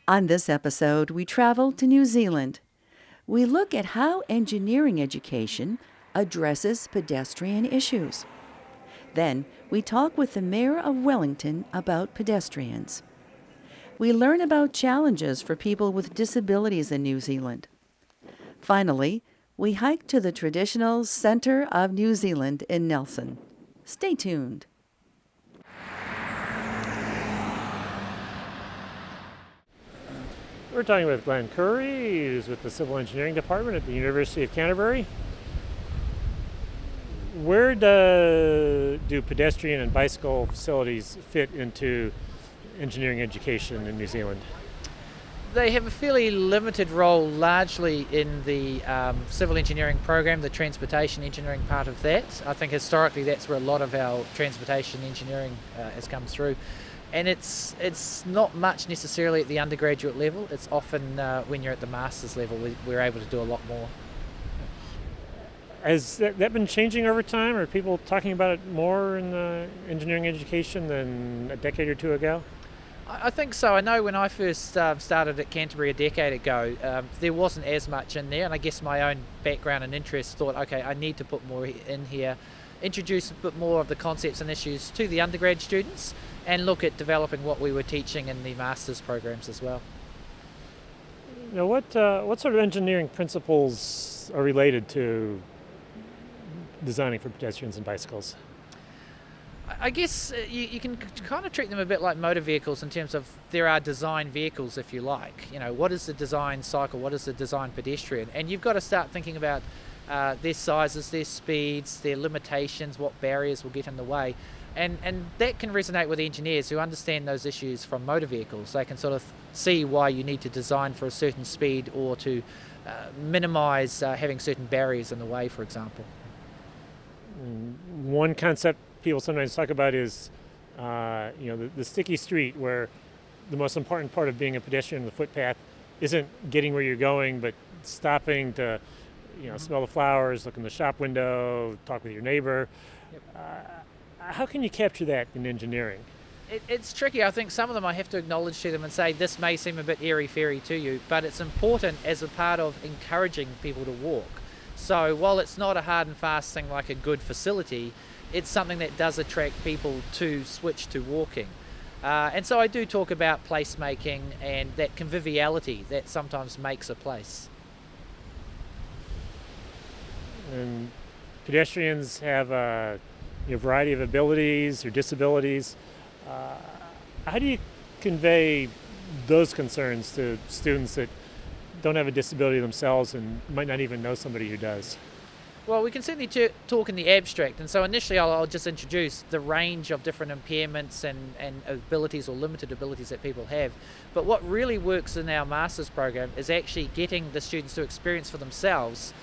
On this episode, we travel to New Zealand. We look at how engineering education addresses pedestrian issues. Then, we talk with the Mayor of Wellington about pedestrians. We learn about challenges for people with disabilities in New Zealand. Finally, we hike to the traditional centre of New Zealand in Nelson. Stay tuned. We're talking with Glenn Curry, who's with the Civil Engineering Department at the University of Canterbury. Where do pedestrian and bicycle facilities fit into engineering education in New Zealand? They have a fairly limited role, largely in the civil engineering program, the transportation engineering part of that. I think historically that's where a lot of our transportation engineering has come through. And it's not much necessarily at the undergraduate level. It's often when you're at the master's level we're able to do a lot more. Has that been changing over time? Are people talking about it more in engineering education than a decade or two ago? I think so. I know when I first started at Canterbury a decade ago, there wasn't as much in there, and I guess my own background and interest thought, okay, I need to put more in here, introduce a bit more of the concepts and issues to the undergrad students, and look at developing what we were teaching in the master's programs as well. Now, what sort of engineering principles are related to designing for pedestrians and bicycles? I guess you can kind of treat them a bit like motor vehicles in terms of there are design vehicles, if you like. You know, what is the design cycle? What is the design pedestrian? And you've got to start thinking about their sizes, their speeds, their limitations, what barriers will get in the way. And that can resonate with engineers who understand those issues from motor vehicles. They can sort of see why you need to design for a certain speed or to minimise having certain barriers in the way, for example. One concept people sometimes talk about is the sticky street, where the most important part of being a pedestrian on the footpath isn't getting where you're going, but stopping to smell the flowers, look in the shop window, talk with your neighbor. Yep. How can you capture that in engineering? It's tricky. I think some of them I have to acknowledge to them and say this may seem a bit airy-fairy to you, but it's important as a part of encouraging people to walk. So while it's not a hard and fast thing like a good facility, it's something that does attract people to switch to walking. And so I do talk about placemaking and that conviviality that sometimes makes a place. And pedestrians have a variety of abilities or disabilities. How do you convey those concerns to students that don't have a disability themselves and might not even know somebody who does? Well, we can certainly talk in the abstract, and so initially I'll just introduce the range of different impairments and abilities or limited abilities that people have. But what really works in our master's program is actually getting the students to experience for themselves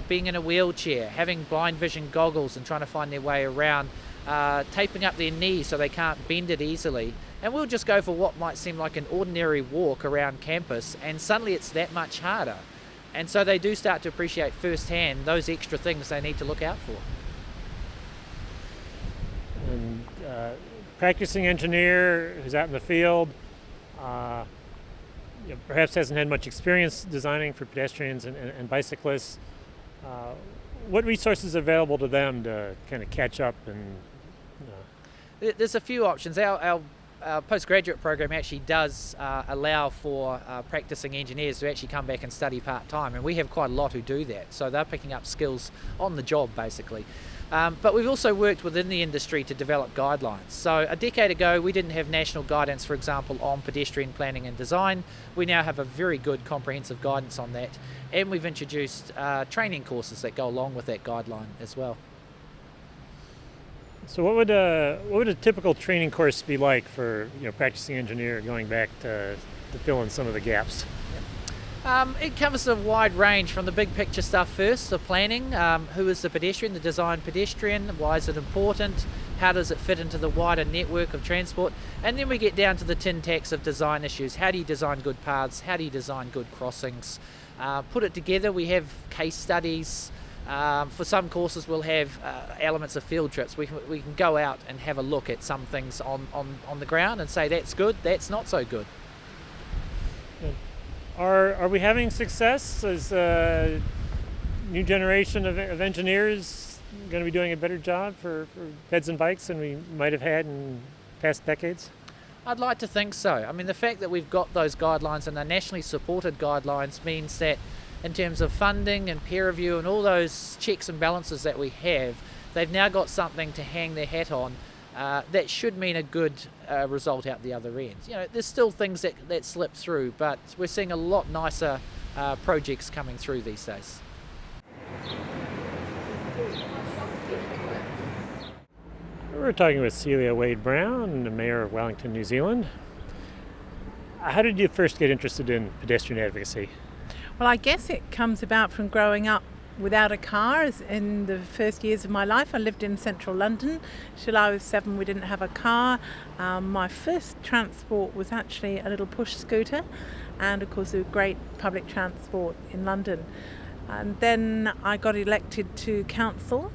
being in a wheelchair, having blind vision goggles and trying to find their way around, taping up their knees so they can't bend it easily. And we'll just go for what might seem like an ordinary walk around campus, and suddenly it's that much harder. And so they do start to appreciate firsthand those extra things they need to look out for. And practicing engineer who's out in the field, perhaps hasn't had much experience designing for pedestrians and bicyclists. What resources are available to them to kind of catch up? And There's a few options. Our postgraduate program actually does allow for practicing engineers to actually come back and study part-time, and we have quite a lot who do that, so they're picking up skills on the job basically. But we've also worked within the industry to develop guidelines. So a decade ago we didn't have national guidance, for example, on pedestrian planning and design. We now have a very good comprehensive guidance on that, and we've introduced training courses that go along with that guideline as well. So what would a typical training course be like for practicing engineer going back to fill in some of the gaps? It covers a wide range from the big picture stuff first, the planning, who is the pedestrian, the design pedestrian, why is it important, how does it fit into the wider network of transport, and then we get down to the tin tacks of design issues. How do you design good paths, how do you design good crossings? Put it together, we have case studies. For some courses we'll have elements of field trips. We can go out and have a look at some things on the ground and say that's good, that's not so good. Are we having success? Is a new generation of engineers going to be doing a better job for peds and bikes than we might have had in past decades? I'd like to think so. I mean, the fact that we've got those guidelines and they're nationally supported guidelines means that in terms of funding and peer review and all those checks and balances that we have, they've now got something to hang their hat on. That should mean a good result out the other end. You know, there's still things that slip through, but we're seeing a lot nicer projects coming through these days. We're talking with Celia Wade-Brown, the Mayor of Wellington, New Zealand. How did you first get interested in pedestrian advocacy? Well, I guess it comes about from growing up without a car. In the first years of my life, I lived in central London. Till I was 7, we didn't have a car. My first transport was actually a little push scooter, and of course, there was great public transport in London. And then I got elected to council,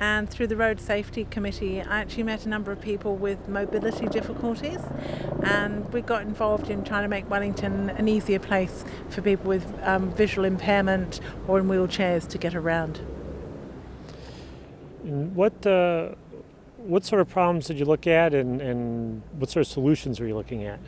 and through the Road Safety Committee, I actually met a number of people with mobility difficulties, and we got involved in trying to make Wellington an easier place for people with visual impairment or in wheelchairs to get around. And what sort of problems did you look at, and what sort of solutions were you looking at?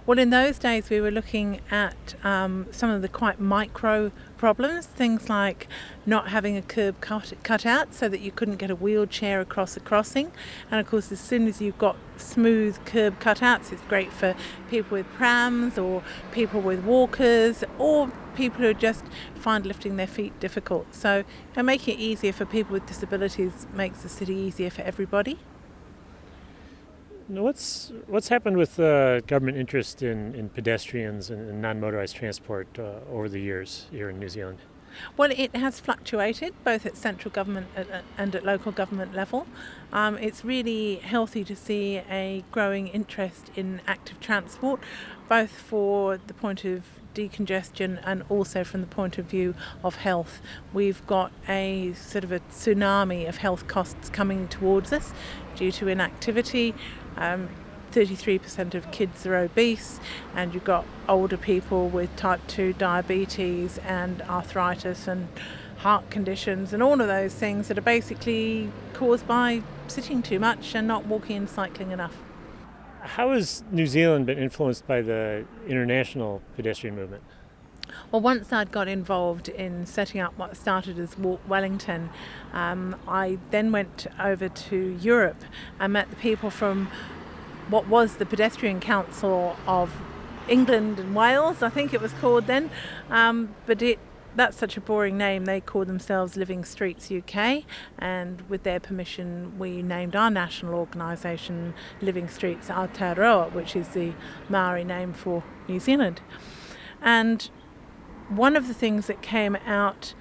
Well, in those days we were looking at some of the quite micro problems, things like not having a curb cut out so that you couldn't get a wheelchair across a crossing. And of course, as soon as you've got smooth curb cutouts, it's great for people with prams or people with walkers or people who just find lifting their feet difficult. So making it easier for people with disabilities makes the city easier for everybody. Now, what's happened with government interest in pedestrians and non-motorized transport over the years here in New Zealand? Well, it has fluctuated both at central government and at local government level. It's really healthy to see a growing interest in active transport, both for the point of decongestion and also from the point of view of health. We've got a sort of a tsunami of health costs coming towards us due to inactivity. 33% of kids are obese, and you've got older people with type 2 diabetes and arthritis and heart conditions and all of those things that are basically caused by sitting too much and not walking and cycling enough. How has New Zealand been influenced by the international pedestrian movement? Well, once I'd got involved in setting up what started as Walk Wellington, I then went over to Europe and met the people from what was the Pedestrian Council of England and Wales, I think it was called then, but that's such a boring name. They call themselves Living Streets UK, and with their permission we named our national organisation Living Streets Aotearoa, which is the Maori name for New Zealand. And one of the things that came out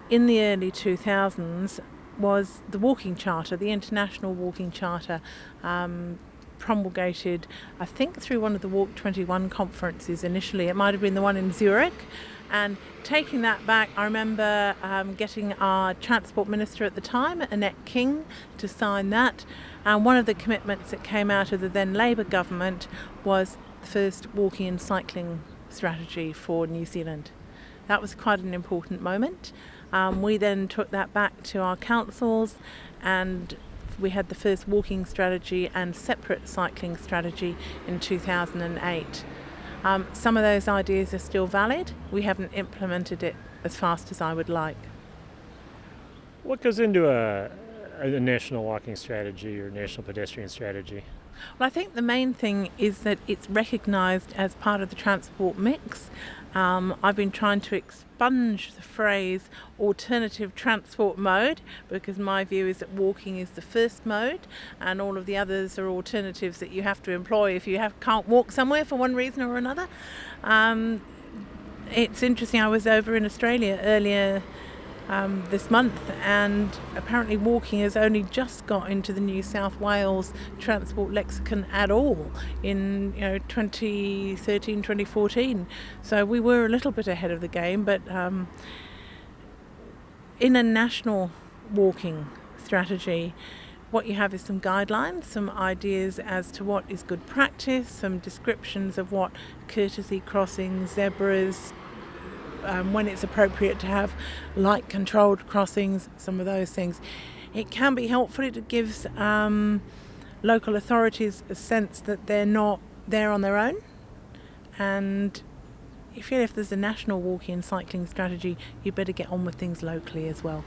in the early 2000s was the Walking Charter, the International Walking Charter, promulgated, I think, through one of the Walk 21 conferences initially. It might have been the one in Zurich. And taking that back, I remember getting our Transport Minister at the time, Annette King, to sign that. And one of the commitments that came out of the then Labour government was the first walking and cycling strategy for New Zealand. That was quite an important moment. We then took that back to our councils, and we had the first walking strategy and separate cycling strategy in 2008. Some of those ideas are still valid. We haven't implemented it as fast as I would like. What goes into a national walking strategy or national pedestrian strategy? Well, I think the main thing is that it's recognised as part of the transport mix. I've been trying to expunge the phrase alternative transport mode, because my view is that walking is the first mode and all of the others are alternatives that you have to employ if you can't walk somewhere for one reason or another. It's interesting, I was over in Australia earlier this month, and apparently walking has only just got into the New South Wales transport lexicon at all in 2013, 2014. So we were a little bit ahead of the game, but in a national walking strategy, what you have is some guidelines, some ideas as to what is good practice, some descriptions of what courtesy crossings, zebras, when it's appropriate to have light controlled crossings, some of those things. It can be helpful. It gives local authorities a sense that they're not there on their own, and you feel if there's a national walking and cycling strategy, you better get on with things locally as well.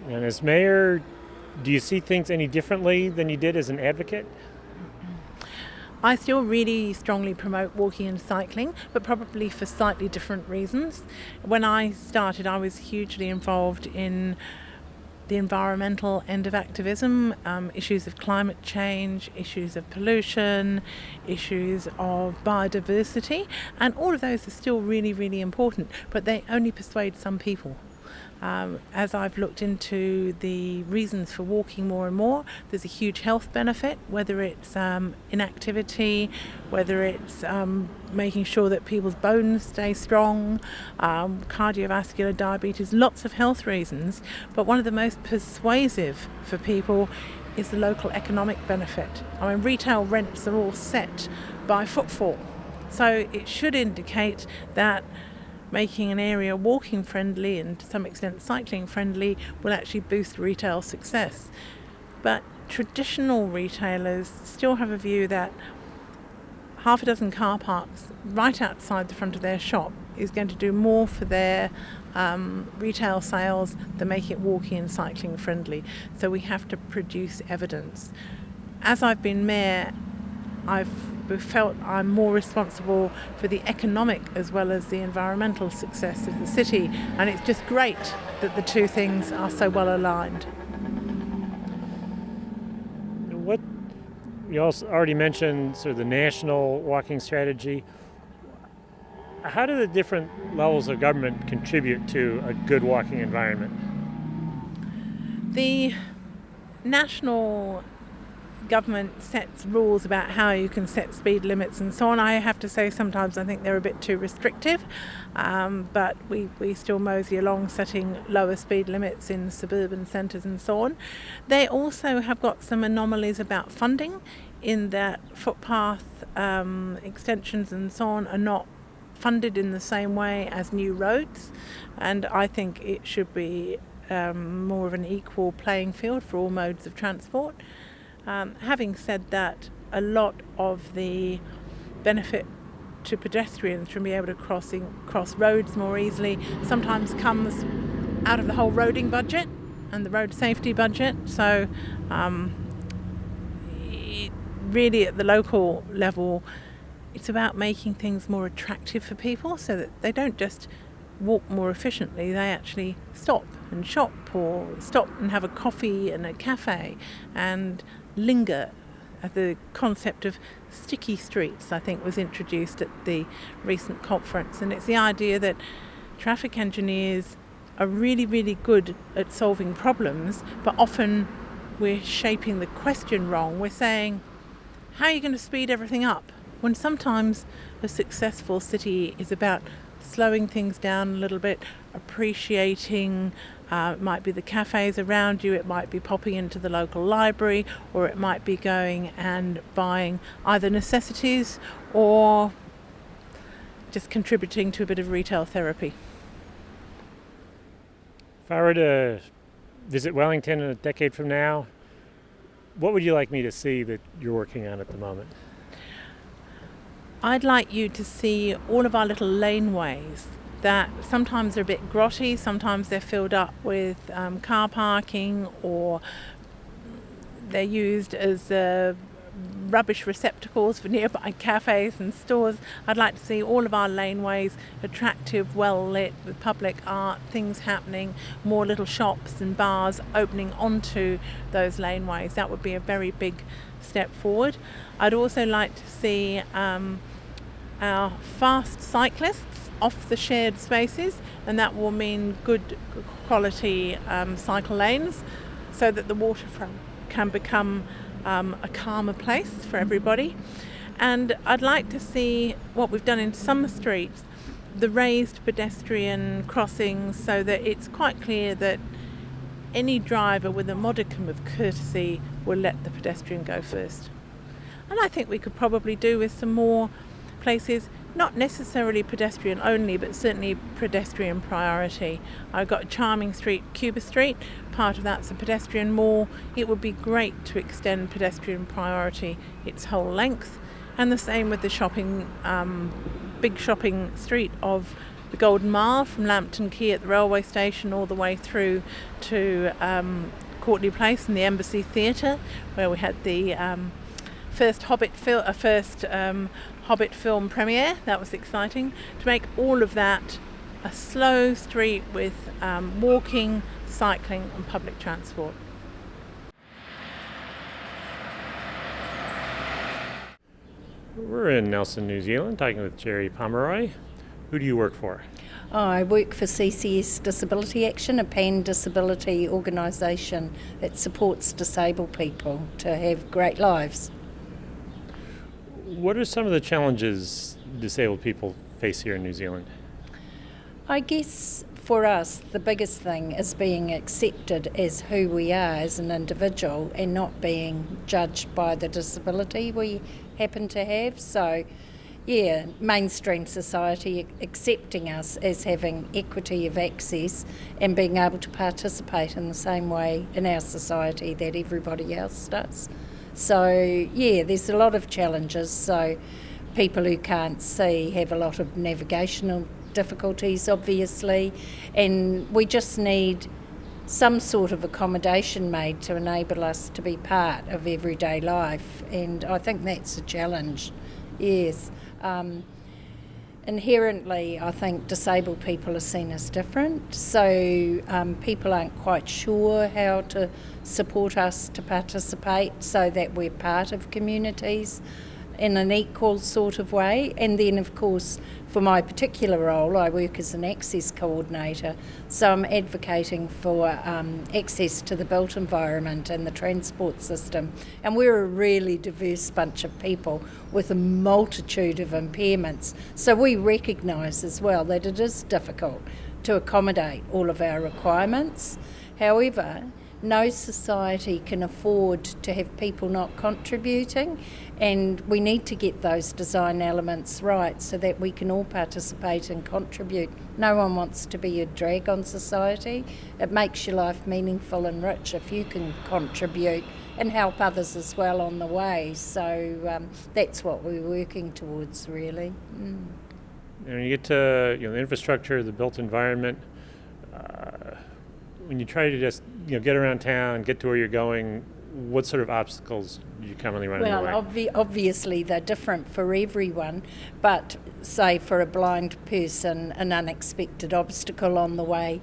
And as mayor, do you see things any differently than you did as an advocate? I still really strongly promote walking and cycling, but probably for slightly different reasons. When I started, I was hugely involved in the environmental end of activism, issues of climate change, issues of pollution, issues of biodiversity, and all of those are still really, really important, but they only persuade some people. As I've looked into the reasons for walking more and more, there's a huge health benefit, whether it's inactivity, whether it's making sure that people's bones stay strong, cardiovascular, diabetes, lots of health reasons. But one of the most persuasive for people is the local economic benefit. I mean, retail rents are all set by footfall. So it should indicate that making an area walking friendly and to some extent cycling friendly will actually boost retail success. But traditional retailers still have a view that half a dozen car parks right outside the front of their shop is going to do more for their retail sales than make it walking and cycling friendly. So we have to produce evidence. As I've been mayor, I've felt I'm more responsible for the economic as well as the environmental success of the city, and it's just great that the two things are so well aligned. What you also already mentioned, sort of the national walking strategy. How do the different levels of government contribute to a good walking environment? The national government sets rules about how you can set speed limits and so on. I have to say sometimes I think they're a bit too restrictive, but we still mosey along setting lower speed limits in suburban centres and so on. They also have got some anomalies about funding, in that footpath extensions and so on are not funded in the same way as new roads, and I think it should be more of an equal playing field for all modes of transport. Having said that, a lot of the benefit to pedestrians from being able to cross roads more easily sometimes comes out of the whole roading budget and the road safety budget. So really at the local level, it's about making things more attractive for people so that they don't just walk more efficiently, they actually stop and shop or stop and have a coffee in a cafe and linger. The concept of sticky streets, I think, was introduced at the recent conference, and it's the idea that traffic engineers are really, really good at solving problems, but often we're shaping the question wrong. We're saying, how are you going to speed everything up? When sometimes a successful city is about slowing things down a little bit, appreciating, it might be the cafes around you, it might be popping into the local library, or it might be going and buying either necessities or just contributing to a bit of retail therapy. If I were to visit Wellington in a decade from now, what would you like me to see that you're working on at the moment? I'd like you to see all of our little laneways that sometimes are a bit grotty, sometimes they're filled up with car parking, or they're used as rubbish receptacles for nearby cafes and stores. I'd like to see all of our laneways attractive, well lit, with public art, things happening, more little shops and bars opening onto those laneways. That would be a very big step forward. I'd also like to see our fast cyclists off the shared spaces, and that will mean good quality cycle lanes so that the waterfront can become a calmer place for everybody. And I'd like to see what we've done in some streets, the raised pedestrian crossings, so that it's quite clear that any driver with a modicum of courtesy will let the pedestrian go first. And I think we could probably do with some more places, not necessarily pedestrian only, but certainly pedestrian priority. I've got a charming street, Cuba Street, part of that's a pedestrian mall. It would be great to extend pedestrian priority its whole length, and the same with the shopping, big shopping street of the Golden Mile from Lambton Quay at the railway station all the way through to Courtney Place and the Embassy Theatre, where we had the first Hobbit film premiere. That was exciting. To make all of that a slow street with walking, cycling and public transport. We're in Nelson, New Zealand, talking with Jerry Pomeroy. Who do you work for? I work for CCS Disability Action, a pan-disability organisation that supports disabled people to have great lives. What are some of the challenges disabled people face here in New Zealand? I guess for us the biggest thing is being accepted as who we are as an individual and not being judged by the disability we happen to have. So yeah, mainstream society accepting us as having equity of access and being able to participate in the same way in our society that everybody else does. So yeah, there's a lot of challenges. So people who can't see have a lot of navigational difficulties, obviously, and we just need some sort of accommodation made to enable us to be part of everyday life, and I think that's a challenge, yes. Inherently, I think disabled people are seen as different, so people aren't quite sure how to support us to participate so that we're part of communities in an equal sort of way. And then, of course, for my particular role, I work as an access coordinator, so I'm advocating for access to the built environment and the transport system. And we're a really diverse bunch of people with a multitude of impairments, so we recognise as well that it is difficult to accommodate all of our requirements. However, no society can afford to have people not contributing, and we need to get those design elements right so that we can all participate and contribute. No one wants to be a drag on society. It makes your life meaningful and rich if you can contribute and help others as well on the way. So that's what we're working towards, really. And when you get to the infrastructure, the built environment, when you try to just get around town, get to where you're going, what sort of obstacles do you commonly run into? Well, obviously they're different for everyone, but say for a blind person, an unexpected obstacle on the way,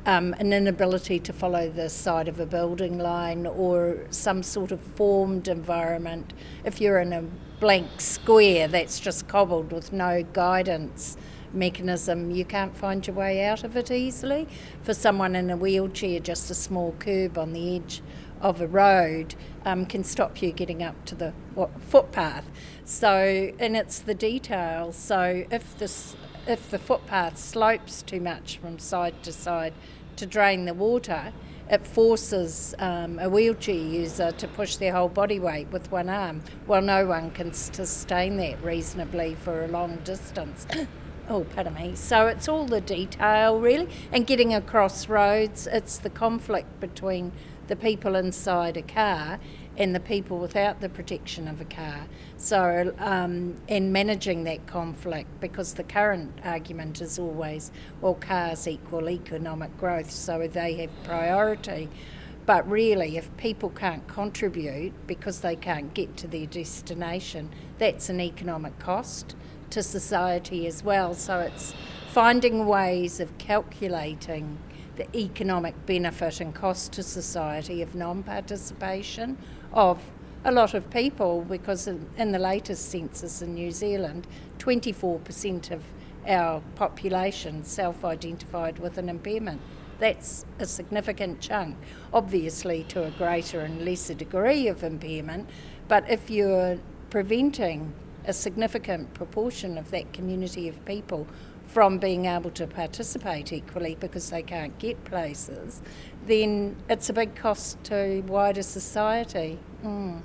an inability to follow the side of a building line or some sort of formed environment. If you're in a blank square that's just cobbled with no guidance mechanism, you can't find your way out of it easily. For someone in a wheelchair, just a small curb on the edge of a road can stop you getting up to the footpath. So, and it's the details. So if the footpath slopes too much from side to side to drain the water, it forces a wheelchair user to push their whole body weight with one arm. Well, no one can sustain that reasonably for a long distance. Oh, pardon me. So it's all the detail, really. And getting across roads, it's the conflict between the people inside a car and the people without the protection of a car. So, and managing that conflict, because the current argument is always, well, cars equal economic growth, so they have priority. But really, if people can't contribute because they can't get to their destination, that's an economic cost to society as well. So it's finding ways of calculating the economic benefit and cost to society of non-participation of a lot of people, because in the latest census in New Zealand, 24% of our population self-identified with an impairment. That's a significant chunk, obviously to a greater and lesser degree of impairment, but if you're preventing a significant proportion of that community of people from being able to participate equally because they can't get places, then it's a big cost to wider society. And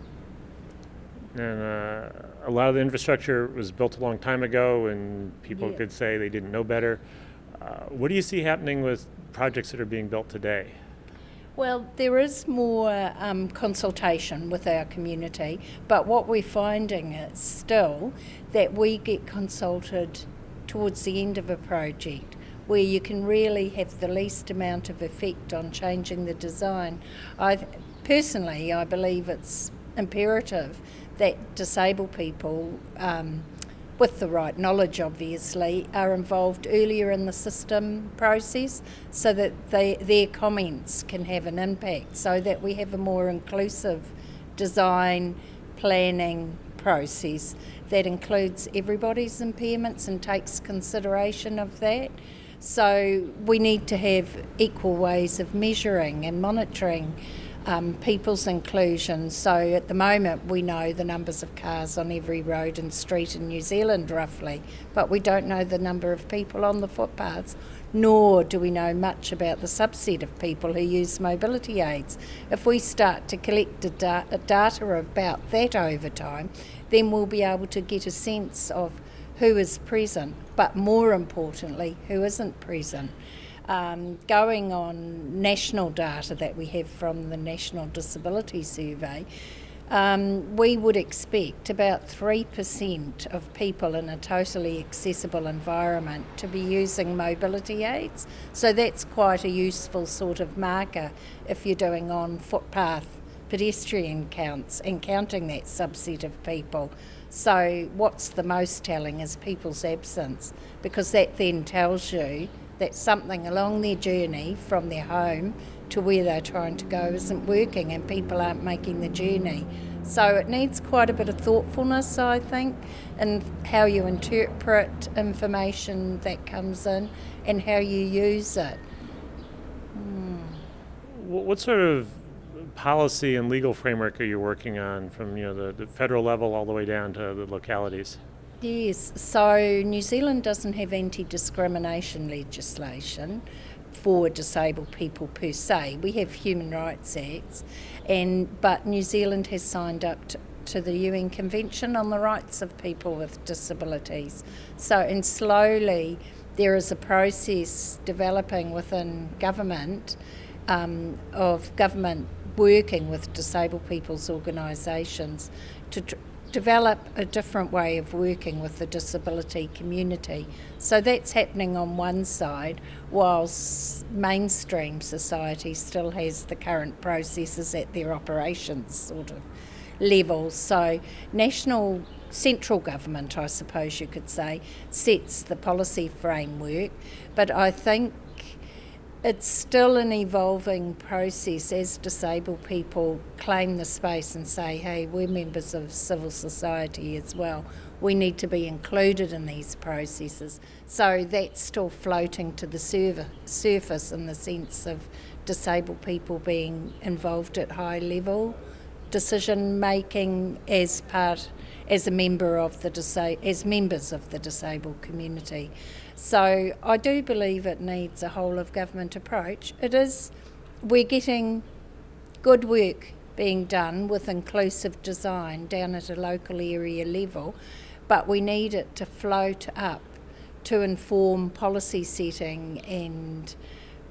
a lot of the infrastructure was built a long time ago, and people could say they didn't know better. What do you see happening with projects that are being built today? Well, there is more consultation with our community, but what we're finding is still that we get consulted towards the end of a project, where you can really have the least amount of effect on changing the design. Personally, I believe it's imperative that disabled people, with the right knowledge obviously, are involved earlier in the system process so that their comments can have an impact, so that we have a more inclusive design planning process that includes everybody's impairments and takes consideration of that. So we need to have equal ways of measuring and monitoring people's inclusion. So at the moment we know the numbers of cars on every road and street in New Zealand roughly, but we don't know the number of people on the footpaths, nor do we know much about the subset of people who use mobility aids. If we start to collect data about that over time, then we'll be able to get a sense of who is present, but more importantly, who isn't present. Going on national data that we have from the National Disability Survey, we would expect about 3% of people in a totally accessible environment to be using mobility aids. So that's quite a useful sort of marker if you're doing on footpath pedestrian counts and counting that subset of people. So what's the most telling is people's absence, because that then tells you that something along their journey from their home to where they're trying to go isn't working and people aren't making the journey. So it needs quite a bit of thoughtfulness, I think, in how you interpret information that comes in and how you use it. What sort of policy and legal framework are you working on from the federal level all the way down to the localities? Yes, so New Zealand doesn't have anti-discrimination legislation for disabled people per se. We have human rights acts, but New Zealand has signed up to the UN Convention on the Rights of People with Disabilities. And slowly there is a process developing within government of government working with disabled people's organisations to develop a different way of working with the disability community. So that's happening on one side, whilst mainstream society still has the current processes at their operations sort of level. So central government, I suppose you could say, sets the policy framework, but I think it's still an evolving process as disabled people claim the space and say, hey, we're members of civil society as well. We need to be included in these processes. So that's still floating to the surface in the sense of disabled people being involved at high level decision making as members of the disabled community. So I do believe it needs a whole of government approach. We're getting good work being done with inclusive design down at a local area level, but we need it to float up to inform policy setting and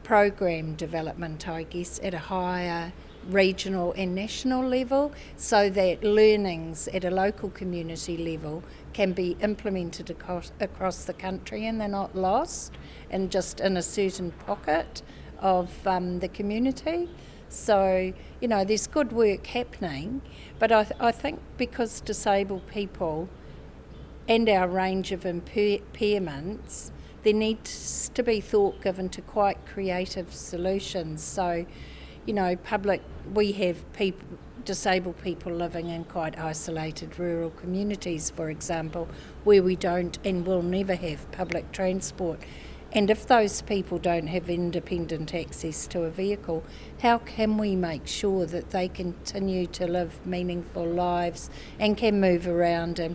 program development, I guess, at a higher regional and national level, so that learnings at a local community level can be implemented across the country and they're not lost and just in a certain pocket of the community. So, there's good work happening, but I think because disabled people and our range of impairments, there needs to be thought given to quite creative solutions. So, we have disabled people living in quite isolated rural communities, for example, where we don't and will never have public transport. And if those people don't have independent access to a vehicle, how can we make sure that they continue to live meaningful lives and can move around their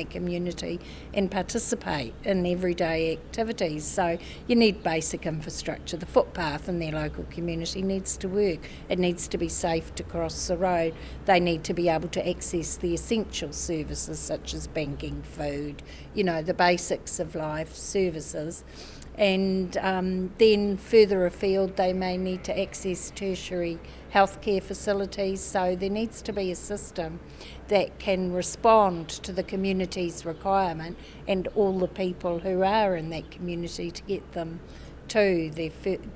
community and participate in everyday activities? So you need basic infrastructure. The footpath in their local community needs to work. It needs to be safe to cross the road. They need to be able to access the essential services such as banking, food, the basics of life services. And then further afield they may need to access tertiary healthcare facilities, so there needs to be a system that can respond to the community's requirement and all the people who are in that community to get them to their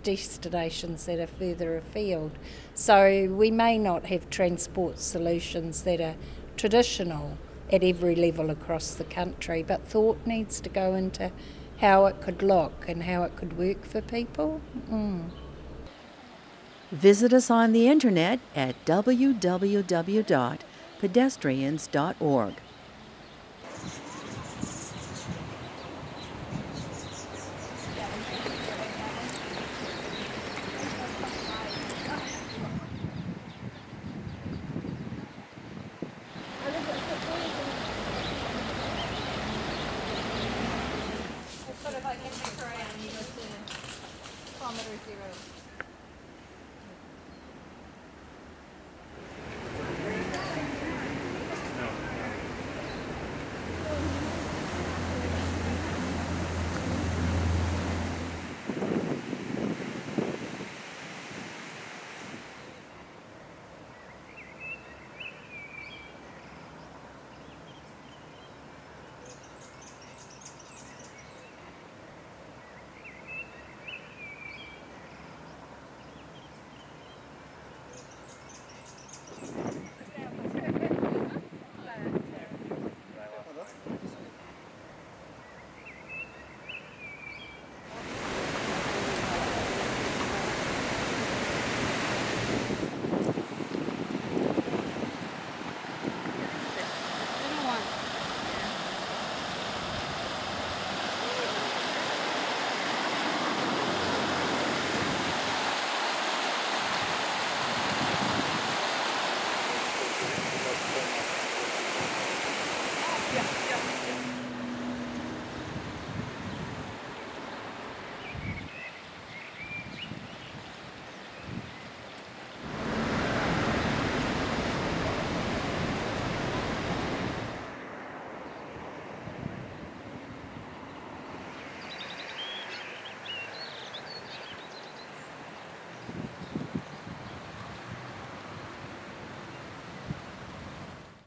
destinations that are further afield. So we may not have transport solutions that are traditional at every level across the country, but thought needs to go into how it could look and how it could work for people. Visit us on the internet at www.pedestrians.org. Sort of like in Victoria and you go to kilometer zero.